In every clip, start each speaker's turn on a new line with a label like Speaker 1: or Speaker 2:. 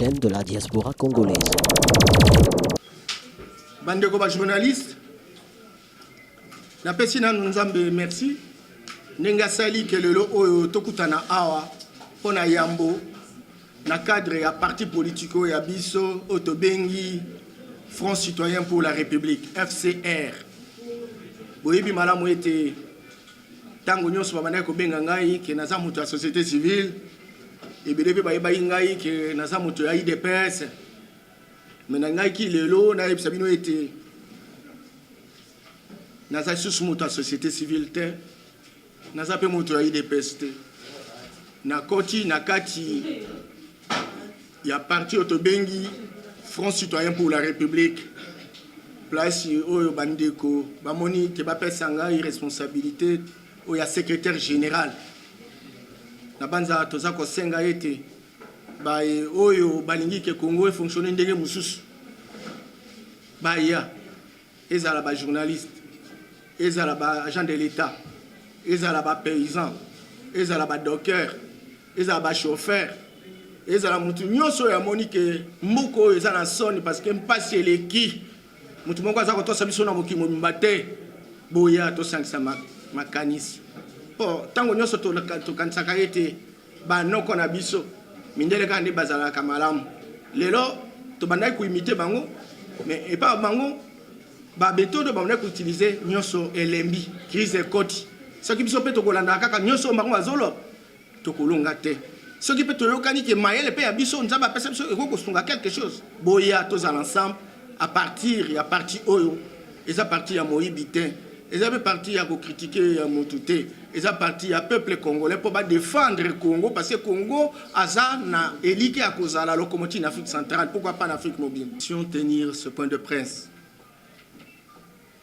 Speaker 1: chaîne de la diaspora congolaise.
Speaker 2: Bandeko ba journaliste, napesi na nzambe merci. Nenga sali ke lelo oyo tokutana awa pona yambo na cadre ya parti politico ya biso otobengi Front Citoyen pour la République, FCR. Boyebi malamu ete tango nyonso babandaki kobenga ngai ke naza moto ya société civile, ebele mpe bayebai ngai ke naza moto ya IDPS. Mais ngai ki lelo nayebisa bino ete naza susu moto ya société civile te, naza mpe moto ya IDPS te. Nakoti na kati ya parti otobengi Front Citoyen pour la République, place oyo bandeko bamoni ke bapesa ngai responsabilité oyo ya secrétaire général. Na banza toza kosenga ete baye oyo balingi ke Congo e fonctionner ndenge mususu. Baya ezala ba journaliste, ezala ba agent de l'État, ezala ba paysan, ezala ba docker, ezala ba chauffeur, ezala mutu nyonso ya moni ke moko ezala soni parce que mpasi eleki. Mutu moko aza kotosa biso na mokimo mbate boya to sangisa makanisi. Po tango nyonso to kansaka ete ba noko na biso mindele kandi bazala kamalamu. Lelo to bandai ku imiter bango, mais et pas bango ba méthode ba bandai ku utiliser nyonso elembi crise ekoti. Ce qui biso pe to kolanda kaka nyonso bango azolo to kolonga te. Ce qui peut te yokani ke mayele pe ya biso nzamba pesa biso eko kosunga quelque chose. Boya to za ensemble à partir ya parti oyo eza parti ya moyibite. Ils avaient parti à critiquer Moutouté. Ils avaient parti à peuple congolais pour défendre le Congo parce que le Congo a éliqué à cause de la locomotive en Afrique centrale. Pourquoi pas en Afrique mobile? Si on tenir ce point de presse,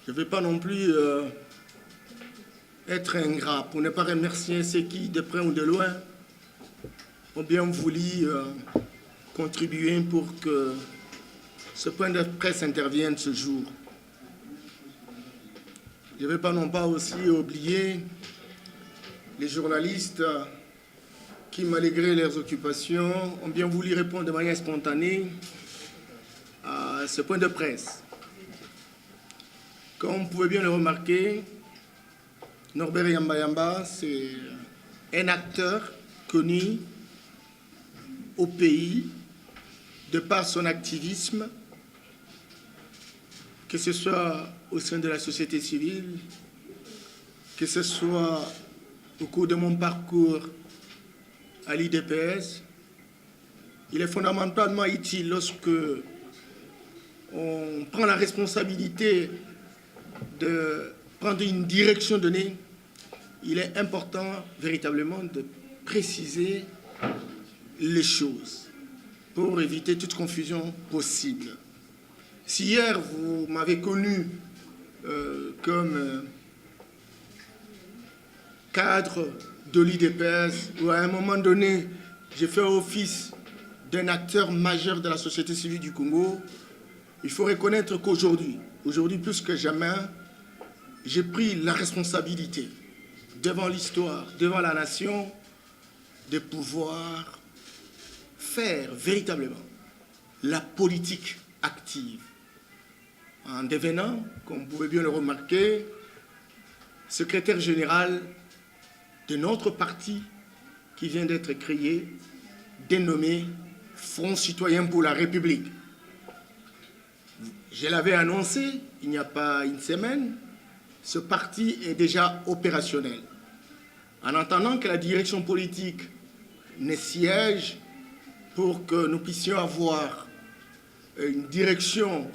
Speaker 2: je ne vais pas non plus être ingrat pour ne pas remercier ceux qui, de près ou de loin, ont bien voulu contribuer pour que ce point de presse intervienne ce jour. Je ne vais pas non pas aussi oublier les journalistes qui, malgré leurs occupations, ont bien voulu répondre de manière spontanée à ce point de presse. Comme vous pouvez bien le remarquer, Norbert Yamba, c'est un acteur connu au pays de par son activisme, que ce soit au sein de la société civile, que ce soit au cours de mon parcours à l'IDPS. Il est fondamentalement utile lorsque on prend la responsabilité de prendre une direction donnée. Il est important véritablement de préciser les choses pour éviter toute confusion possible. Si hier, vous m'avez connu comme cadre de l'IDPS, ou à un moment donné, j'ai fait office d'un acteur majeur de la société civile du Congo, il faut reconnaître qu'aujourd'hui, plus que jamais, j'ai pris la responsabilité devant l'histoire, devant la nation, de pouvoir faire véritablement la politique active. En devenant, comme vous pouvez bien le remarquer, secrétaire général de notre parti qui vient d'être créé, dénommé Front Citoyen pour la République. Je l'avais annoncé il n'y a pas une semaine, ce parti est déjà opérationnel. En attendant que la direction politique ne siège pour que nous puissions avoir une direction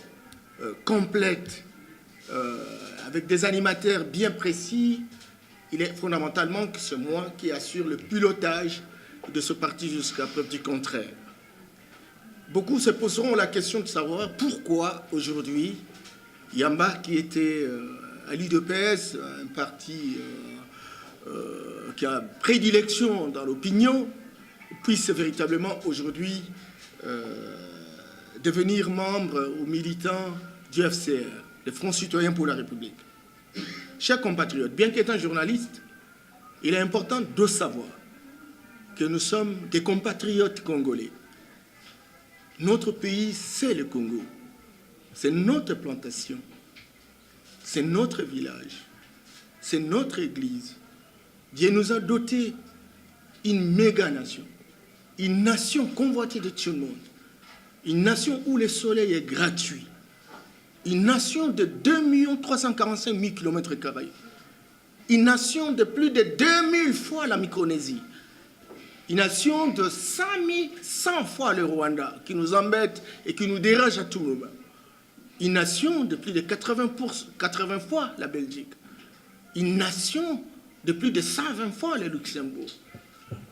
Speaker 2: complète, avec des animateurs bien précis, il est fondamentalement que c'est moi qui assure le pilotage de ce parti jusqu'à preuve du contraire. Beaucoup se poseront la question de savoir pourquoi aujourd'hui Yamba, qui était à l'IDPS, un parti qui a prédilection dans l'opinion, puisse véritablement aujourd'hui devenir membre ou militant du FCR, le Front Citoyen pour la République. Chers compatriotes, bien qu'étant journaliste, il est important de savoir que nous sommes des compatriotes congolais. Notre pays, c'est le Congo. C'est notre plantation. C'est notre village. C'est notre église. Dieu nous a doté une méga nation. Une nation convoitée de tout le monde. Une nation où le soleil est gratuit. Une nation de 2 345 000 km². Une nation de plus de 2000 fois la Micronésie. Une nation de 100 fois le Rwanda, qui nous embête et qui nous dérange à tout moment. Une nation de plus de 80 fois la Belgique. Une nation de plus de 120 fois le Luxembourg.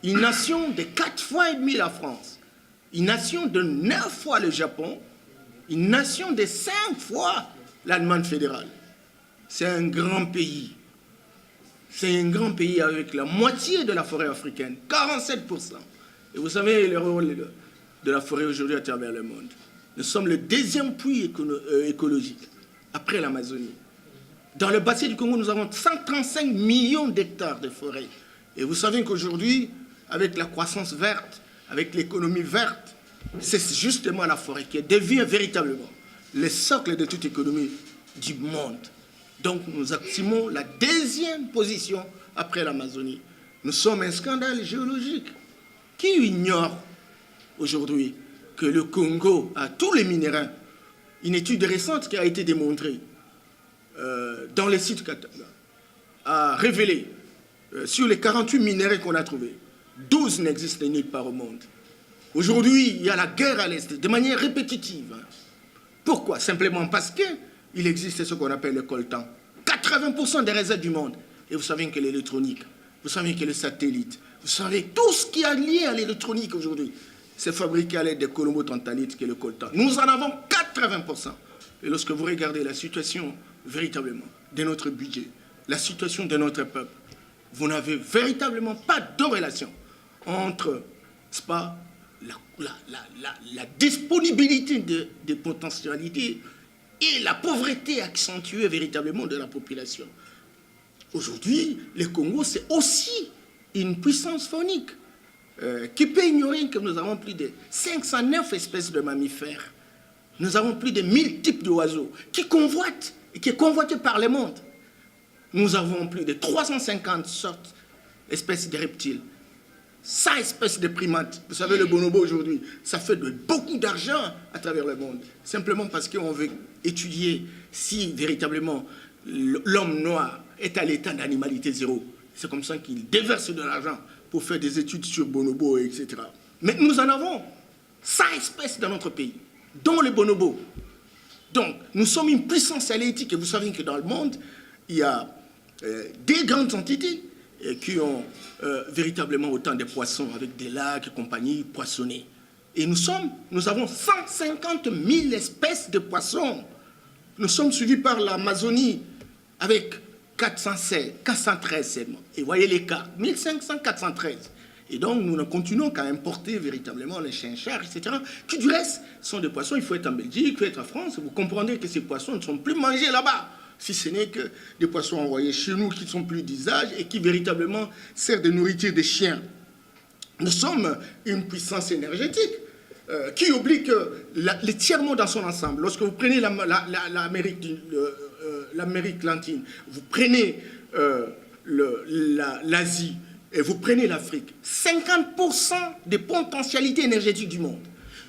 Speaker 2: Une nation de 4 fois et demi la France. Une nation de 9 fois le Japon. Une nation de 5 fois l'Allemagne fédérale. C'est un grand pays. C'est un grand pays avec la moitié de la forêt africaine, 47%. Et vous savez le rôle de la forêt aujourd'hui à travers le monde. Nous sommes le deuxième puits écologique, après l'Amazonie. Dans le bassin du Congo, nous avons 135 millions d'hectares de forêt. Et vous savez qu'aujourd'hui, avec la croissance verte, avec l'économie verte, c'est justement la forêt qui devient véritablement le socle de toute économie du monde. Donc nous assumons la deuxième position après l'Amazonie. Nous sommes un scandale géologique. Qui ignore aujourd'hui que le Congo a tous les minéraux? Une étude récente qui a été démontrée dans les sites Katanga a révélé sur les 48 minéraux qu'on a trouvés, 12 n'existent nulle part au monde. Aujourd'hui, il y a la guerre à l'Est de manière répétitive. Pourquoi? Simplement parce qu'il existe ce qu'on appelle le coltan. 80% des réserves du monde. Et vous savez que l'électronique, vous savez que le satellite, vous savez tout ce qui est lié à l'électronique aujourd'hui, c'est fabriqué à l'aide des colombo-tantalite qui est le coltan. Nous en avons 80%. Et lorsque vous regardez la situation véritablement de notre budget, la situation de notre peuple, vous n'avez véritablement pas de relation entre, n'est-ce pas, la disponibilité des potentialités et la pauvreté accentuée véritablement de la population. Aujourd'hui, le Congo, c'est aussi une puissance faunique qui peut ignorer que nous avons plus de 509 espèces de mammifères. Nous avons plus de 1000 types d'oiseaux qui convoitent et qui est convoité par le monde. Nous avons plus de 350 sortes d'espèces de reptiles. 100 espèces de primates. Vous savez, le bonobo aujourd'hui, ça fait beaucoup d'argent à travers le monde. Simplement parce qu'on veut étudier si véritablement l'homme noir est à l'état d'animalité zéro. C'est comme ça qu'il déverse de l'argent pour faire des études sur bonobo, etc. Mais nous en avons 100 espèces dans notre pays, dont le bonobo. Donc, nous sommes une puissance halieutique. Et vous savez que dans le monde, il y a des grandes entités qui ont véritablement autant de poissons, avec des lacs et compagnie poissonnés. Et nous avons 150 000 espèces de poissons. Nous sommes suivis par l'Amazonie avec 413 seulement. Et voyez l'écart, 1500, 413. Et donc, nous ne continuons qu'à importer véritablement les chinchards, etc., qui du reste sont des poissons. Il faut être en Belgique, il faut être en France. Vous comprendrez que ces poissons ne sont plus mangés là-bas, si ce n'est que des poissons envoyés chez nous qui sont plus d'usage et qui véritablement servent de nourriture des chiens. Nous sommes une puissance énergétique qui oublie que le tiers-monde dans son ensemble, lorsque vous prenez l'Amérique latine, vous prenez l'Asie et vous prenez l'Afrique, 50% des potentialités énergétiques du monde.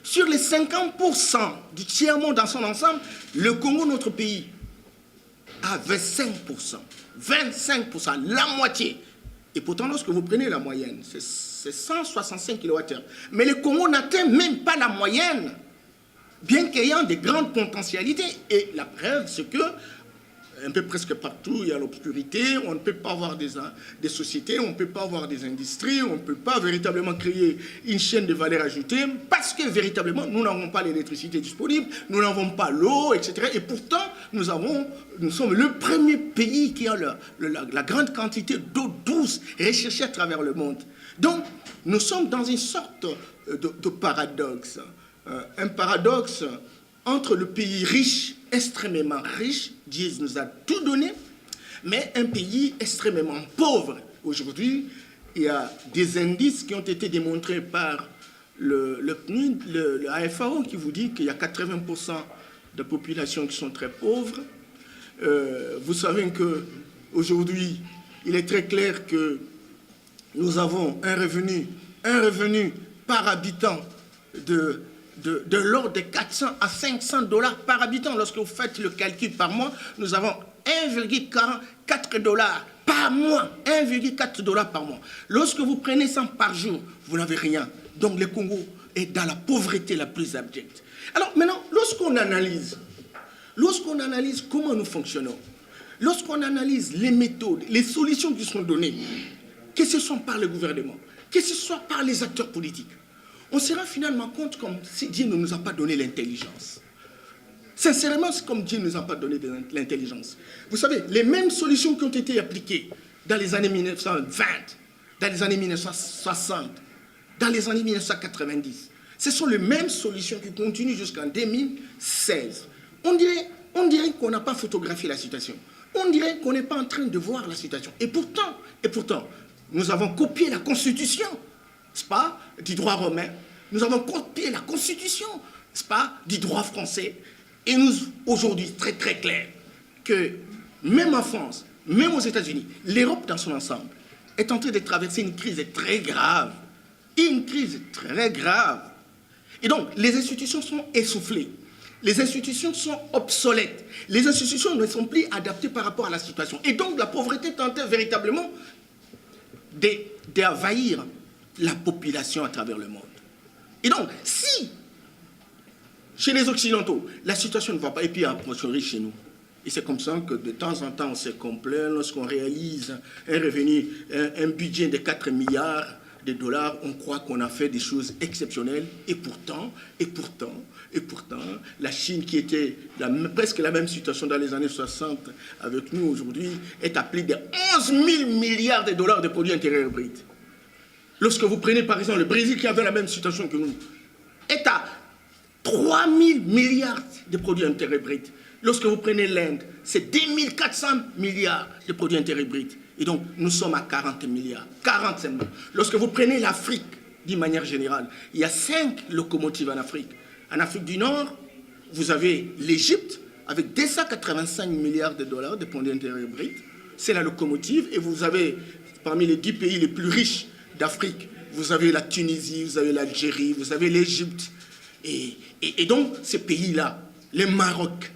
Speaker 2: Sur les 50% du tiers-monde dans son ensemble, le Congo, notre pays, à 25%, 25%, la moitié. Et pourtant, lorsque vous prenez la moyenne, c'est 165 kWh. Mais le Congo n'atteint même pas la moyenne, bien qu'ayant des grandes potentialités. Et la preuve, c'est que, un peu presque partout, il y a l'obscurité, on ne peut pas avoir des sociétés, on ne peut pas avoir des industries, on ne peut pas véritablement créer une chaîne de valeur ajoutée, parce que véritablement, nous n'avons pas l'électricité disponible, nous n'avons pas l'eau, etc. Et pourtant, nous sommes le premier pays qui a la grande quantité d'eau douce recherchée à travers le monde. Donc, nous sommes dans une sorte de paradoxe. Un paradoxe entre le pays riche, extrêmement riche, Dieu nous a tout donné, mais un pays extrêmement pauvre. Aujourd'hui, il y a des indices qui ont été démontrés par le PNUD, le AFAO qui vous dit qu'il y a 80% de populations qui sont très pauvres. Vous savez qu'aujourd'hui, il est très clair que nous avons un revenu par habitant de l'ordre de 400 à 500 $ par habitant. Lorsque vous faites le calcul par mois, nous avons 1,4 $ par mois. 1,4 $ par mois. Lorsque vous prenez 100 par jour, vous n'avez rien. Donc le Congo est dans la pauvreté la plus abjecte. Alors maintenant, lorsqu'on analyse comment nous fonctionnons, lorsqu'on analyse les méthodes, les solutions qui sont données, que ce soit par le gouvernement, que ce soit par les acteurs politiques, on se rend finalement compte comme si Dieu ne nous a pas donné l'intelligence. Sincèrement, c'est comme Dieu ne nous a pas donné l'intelligence. Vous savez, les mêmes solutions qui ont été appliquées dans les années 1920, dans les années 1960, dans les années 1990, ce sont les mêmes solutions qui continuent jusqu'en 2016. On dirait qu'on n'a pas photographié la situation. On dirait qu'on n'est pas en train de voir la situation. Et pourtant, nous avons copié la Constitution, n'est-ce pas, du droit romain. Nous avons copié la Constitution, n'est-ce pas, du droit français. Et nous, aujourd'hui, très très clair, que même en France, même aux États-Unis, l'Europe dans son ensemble est en train de traverser une crise très grave. Une crise très grave. Et donc, les institutions sont essoufflées. Les institutions sont obsolètes. Les institutions ne sont plus adaptées par rapport à la situation. Et donc, la pauvreté tente véritablement d'envahir la population à travers le monde. Et donc, si, chez les Occidentaux, la situation ne va pas, et puis à priori chez nous, et c'est comme ça que de temps en temps, on se complaint lorsqu'on réalise un revenu, un budget de 4 milliards de dollars, on croit qu'on a fait des choses exceptionnelles, et pourtant, la Chine, qui était presque la même situation dans les années 60 avec nous aujourd'hui, est à plus de 11 000 milliards de dollars de produits intérieurs bruts. Lorsque vous prenez par exemple le Brésil, qui avait la même situation que nous, est à 3 000 milliards de produits intérieurs bruts. Lorsque vous prenez l'Inde, c'est 2 400 milliards de produits intérieurs bruts. Et donc, nous sommes à 40 milliards, 45 milliards. Lorsque vous prenez l'Afrique, d'une manière générale, il y a 5 locomotives en Afrique. En Afrique du Nord, vous avez l'Égypte, avec 285 milliards de dollars de produits intérieurs bruts. C'est la locomotive. Et vous avez, parmi les 10 pays les plus riches d'Afrique, vous avez la Tunisie, vous avez l'Algérie, vous avez l'Égypte. Et donc, ces pays-là, le Maroc,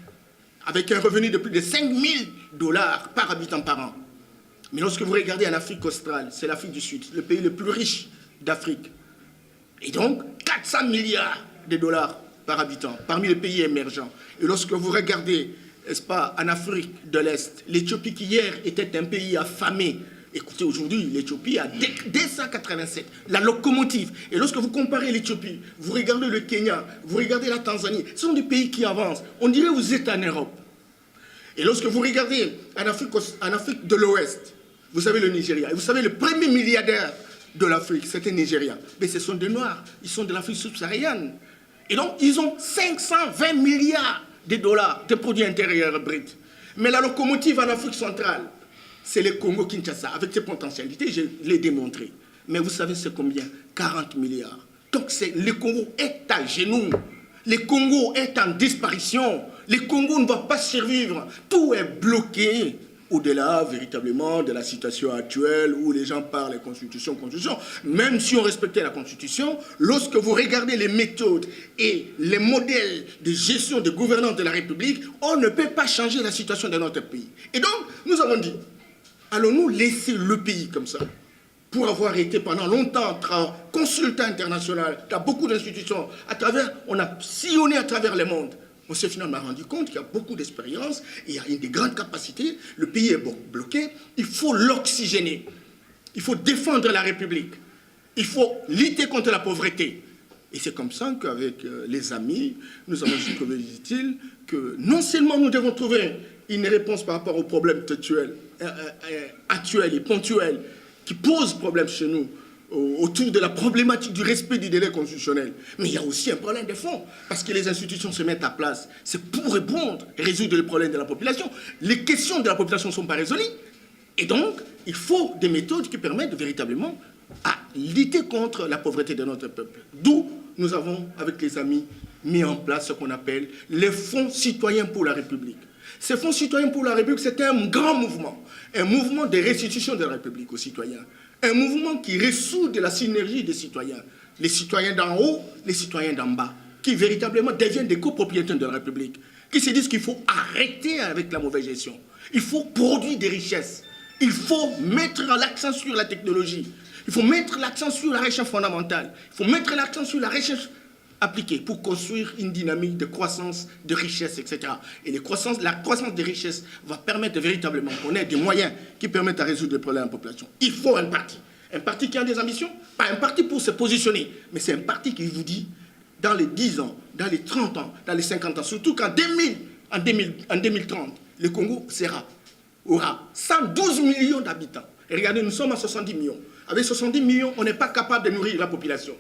Speaker 2: avec un revenu de plus de 5 000 $ par habitant par an. Mais lorsque vous regardez en Afrique australe, c'est l'Afrique du Sud, le pays le plus riche d'Afrique. Et donc, 400 milliards de dollars par habitant, parmi les pays émergents. Et lorsque vous regardez, n'est-ce pas, en Afrique de l'Est, l'Éthiopie qui hier était un pays affamé. Écoutez, aujourd'hui, l'Éthiopie a 287, la locomotive. Et lorsque vous comparez l'Éthiopie, vous regardez le Kenya, vous regardez la Tanzanie, ce sont des pays qui avancent. On dirait que vous êtes en Europe. Et lorsque vous regardez en Afrique de l'Ouest, vous avez le Nigeria. Et vous savez, le premier milliardaire de l'Afrique, c'était Nigeria. Mais ce sont des Noirs, ils sont de l'Afrique subsaharienne. Et donc, ils ont 520 milliards de dollars de produits intérieurs bruts. Mais la locomotive en Afrique centrale, c'est le Congo-Kinshasa. Avec ses potentialités, je l'ai démontré. Mais vous savez, c'est combien? 40 milliards. Donc, le Congo est à genoux. Le Congo est en disparition. Le Congo ne va pas survivre. Tout est bloqué. Au-delà, véritablement, de la situation actuelle où les gens parlent de constitution. Même si on respectait la Constitution, lorsque vous regardez les méthodes et les modèles de gestion de gouvernance de la République, on ne peut pas changer la situation de notre pays. Et donc, nous avons dit, allons-nous laisser le pays comme ça, pour avoir été pendant longtemps consultant international dans beaucoup d'institutions, on a sillonné à travers le monde. On s'est finalement rendu compte qu'il y a beaucoup d'expérience, il y a une des grandes capacités, le pays est bloqué, il faut l'oxygéner, il faut défendre la République, il faut lutter contre la pauvreté. Et c'est comme ça qu'avec les amis, nous avons dit, comme dit-il, que non seulement nous devons trouver une réponse par rapport aux problèmes actuels et ponctuels qui posent problème chez nous, autour de la problématique du respect du délai constitutionnel. Mais il y a aussi un problème de fond, parce que les institutions se mettent à place. C'est pour répondre, résoudre les problèmes de la population. Les questions de la population ne sont pas résolues. Et donc, il faut des méthodes qui permettent véritablement à lutter contre la pauvreté de notre peuple. D'où nous avons, avec les amis, mis en place ce qu'on appelle les Fonds citoyens pour la République. Ces Fonds citoyens pour la République, c'est un grand mouvement de restitution de la République aux citoyens, un mouvement qui ressout de la synergie des citoyens, les citoyens d'en haut, les citoyens d'en bas, qui véritablement deviennent des copropriétaires de la République, qui se disent qu'il faut arrêter avec la mauvaise gestion, il faut produire des richesses, il faut mettre l'accent sur la technologie, il faut mettre l'accent sur la recherche fondamentale, il faut mettre l'accent sur la recherche appliquée pour construire une dynamique de croissance, de richesse, etc. Et la croissance des richesses va permettre véritablement qu'on ait des moyens qui permettent de résoudre les problèmes de la population. Il faut un parti qui a des ambitions, pas un parti pour se positionner, mais c'est un parti qui vous dit, dans les 10 ans, dans les 30 ans, dans les 50 ans, surtout qu'en 2030, le Congo aura 112 millions d'habitants. Et regardez, nous sommes à 70 millions. Avec 70 millions, on n'est pas capable de nourrir la population.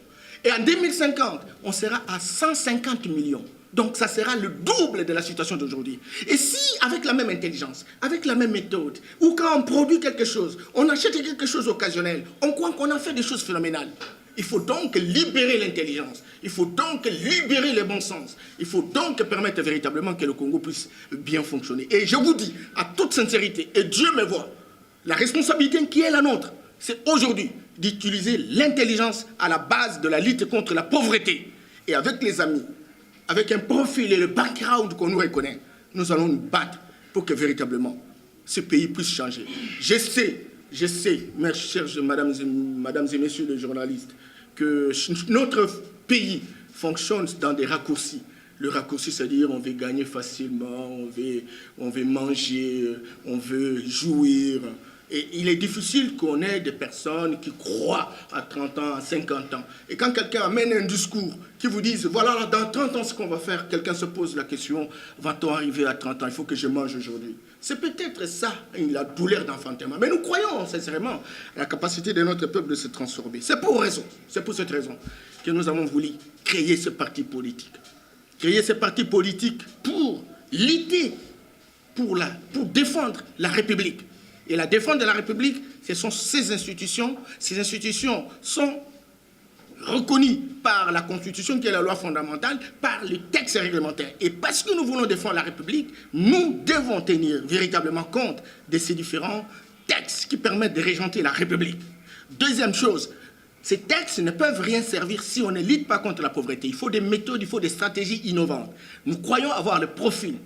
Speaker 2: Et en 2050, on sera à 150 millions. Donc, ça sera le double de la situation d'aujourd'hui. Et si, avec la même intelligence, avec la même méthode, ou quand on produit quelque chose, on achète quelque chose occasionnel, on croit qu'on a fait des choses phénoménales. Il faut donc libérer l'intelligence. Il faut donc libérer le bon sens. Il faut donc permettre véritablement que le Congo puisse bien fonctionner. Et je vous dis, à toute sincérité, et Dieu me voit, la responsabilité qui est la nôtre, c'est aujourd'hui d'utiliser l'intelligence à la base de la lutte contre la pauvreté. Et avec les amis, avec un profil et le background qu'on nous reconnaît, nous allons nous battre pour que véritablement ce pays puisse changer. Je sais, mes chers mesdames et messieurs les journalistes, que notre pays fonctionne dans des raccourcis. Le raccourci, c'est-à-dire on veut gagner facilement, on veut manger, on veut jouir. Et il est difficile qu'on ait des personnes qui croient à 30 ans, à 50 ans. Et quand quelqu'un amène un discours qui vous dise, voilà, dans 30 ans, ce qu'on va faire, quelqu'un se pose la question, va-t-on arriver à 30 ans, il faut que je mange aujourd'hui. C'est peut-être ça, la douleur d'enfantement. Mais nous croyons sincèrement à la capacité de notre peuple de se transformer. C'est pour cette raison que nous avons voulu créer ce parti politique. Créer ce parti politique pour lutter, pour défendre la République. Et la défense de la République, ce sont ces institutions. Ces institutions sont reconnues par la Constitution, qui est la loi fondamentale, par les textes réglementaires. Et parce que nous voulons défendre la République, nous devons tenir véritablement compte de ces différents textes qui permettent de régenter la République. Deuxième chose, ces textes ne peuvent rien servir si on ne lutte pas contre la pauvreté. Il faut des méthodes, il faut des stratégies innovantes. Nous croyons avoir le profil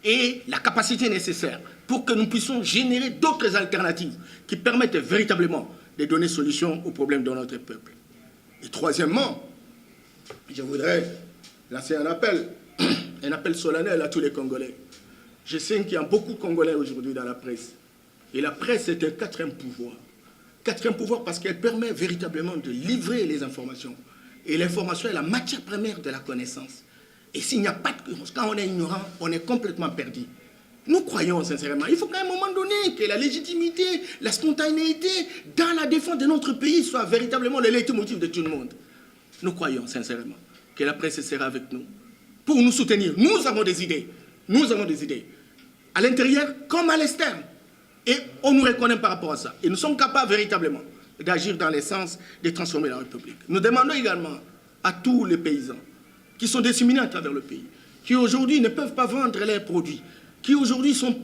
Speaker 2: et la capacité nécessaire pour que nous puissions générer d'autres alternatives qui permettent véritablement de donner solution aux problèmes de notre peuple. Et troisièmement, je voudrais lancer un appel solennel à tous les Congolais. Je sais qu'il y a beaucoup de Congolais aujourd'hui dans la presse. Et la presse est un quatrième pouvoir. Quatrième pouvoir parce qu'elle permet véritablement de livrer les informations. Et l'information est la matière première de la connaissance. Et s'il n'y a pas de... Quand on est ignorant, on est complètement perdu. Nous croyons sincèrement, il faut qu'à un moment donné que la légitimité, la spontanéité dans la défense de notre pays soit véritablement le leitmotiv de tout le monde. Nous croyons sincèrement que la presse sera avec nous pour nous soutenir. Nous avons des idées. Nous avons des idées. À l'intérieur comme à l'externe. Et on nous reconnaît par rapport à ça. Et nous sommes capables véritablement d'agir dans le sens de transformer la République. Nous demandons également à tous les paysans qui sont disséminés à travers le pays, qui aujourd'hui ne peuvent pas vendre leurs produits, qui aujourd'hui sont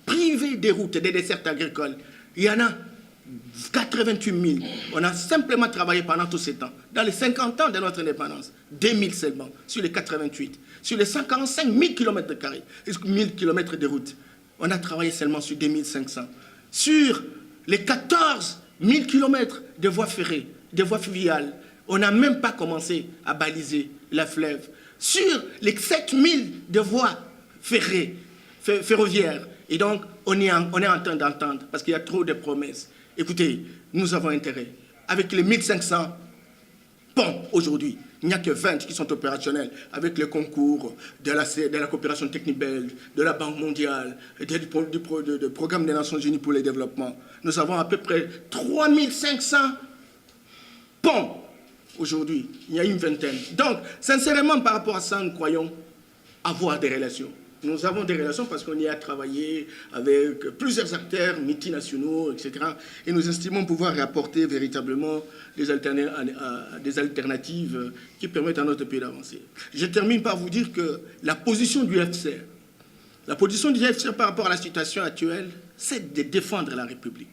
Speaker 2: privés des routes et des desserts agricoles. Il y en a 88 000. On a simplement travaillé pendant tous ces temps. Dans les 50 ans de notre indépendance, 2 000 seulement, sur les 88. Sur les 145 000 km, 1000 km de route, on a travaillé seulement sur 2 500. Sur les 14 000 km de voies ferrées, de voies fluviales, on n'a même pas commencé à baliser la fleuve. Sur les 7 000 de voies ferroviaires. Et donc, on est en train d'entendre, parce qu'il y a trop de promesses. Écoutez, nous avons intérêt. Avec les 1500 ponts aujourd'hui, il n'y a que 20 qui sont opérationnels, avec le concours de la coopération technique belge, de la Banque mondiale, du programme des Nations Unies pour le développement. Nous avons à peu près 3500 ponts aujourd'hui. Il y a une vingtaine. Donc, sincèrement, par rapport à ça, nous croyons avoir des relations. Nous avons des relations parce qu'on y a travaillé avec plusieurs acteurs multinationaux, etc. Et nous estimons pouvoir apporter véritablement des alternatives qui permettent à notre pays d'avancer. Je termine par vous dire que la position du FCR, par rapport à la situation actuelle, c'est de défendre la République.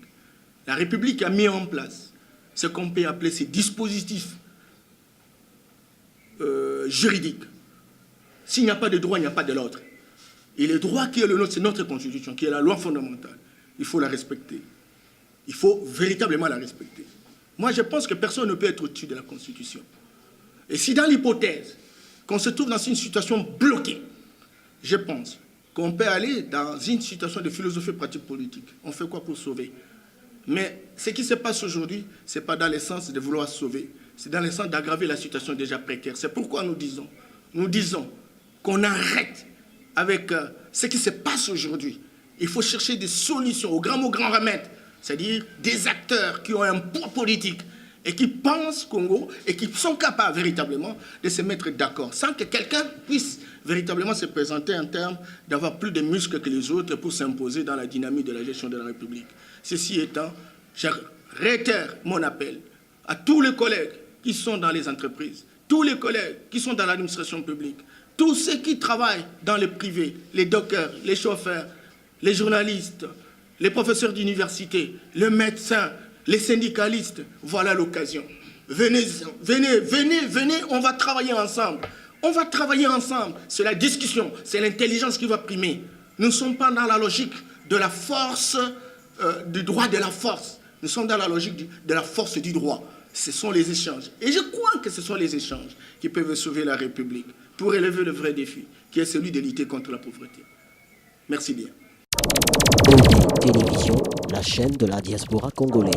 Speaker 2: La République a mis en place ce qu'on peut appeler ces dispositifs juridiques. S'il n'y a pas de droit, il n'y a pas de l'autre. Et le droit qui est le nôtre, c'est notre constitution, qui est la loi fondamentale. Il faut la respecter. Il faut véritablement la respecter. Moi, je pense que personne ne peut être au-dessus de la Constitution. Et si dans l'hypothèse qu'on se trouve dans une situation bloquée, je pense qu'on peut aller dans une situation de philosophie pratique politique. On fait quoi pour sauver? Mais ce qui se passe aujourd'hui, ce n'est pas dans le sens de vouloir sauver, c'est dans le sens d'aggraver la situation déjà précaire. C'est pourquoi nous disons qu'on arrête avec ce qui se passe aujourd'hui. Il faut chercher des solutions au grand remède, c'est-à-dire des acteurs qui ont un poids politique et qui pensent Congo et qui sont capables véritablement de se mettre d'accord sans que quelqu'un puisse véritablement se présenter en termes d'avoir plus de muscles que les autres pour s'imposer dans la dynamique de la gestion de la République. Ceci étant, je réitère mon appel à tous les collègues qui sont dans les entreprises, tous les collègues qui sont dans l'administration publique, tous ceux qui travaillent dans le privé, les dockers, les chauffeurs, les journalistes, les professeurs d'université, les médecins, les syndicalistes, voilà l'occasion. Venez, on va travailler ensemble. On va travailler ensemble. C'est la discussion, c'est l'intelligence qui va primer. Nous ne sommes pas dans la logique de la force, du droit de la force. Nous sommes dans la logique de la force du droit. Ce sont les échanges. Et je crois que ce sont les échanges qui peuvent sauver la République pour relever le vrai défi, qui est celui de lutter contre la pauvreté. Merci bien.
Speaker 1: OD Télévision, la chaîne de la diaspora congolaise.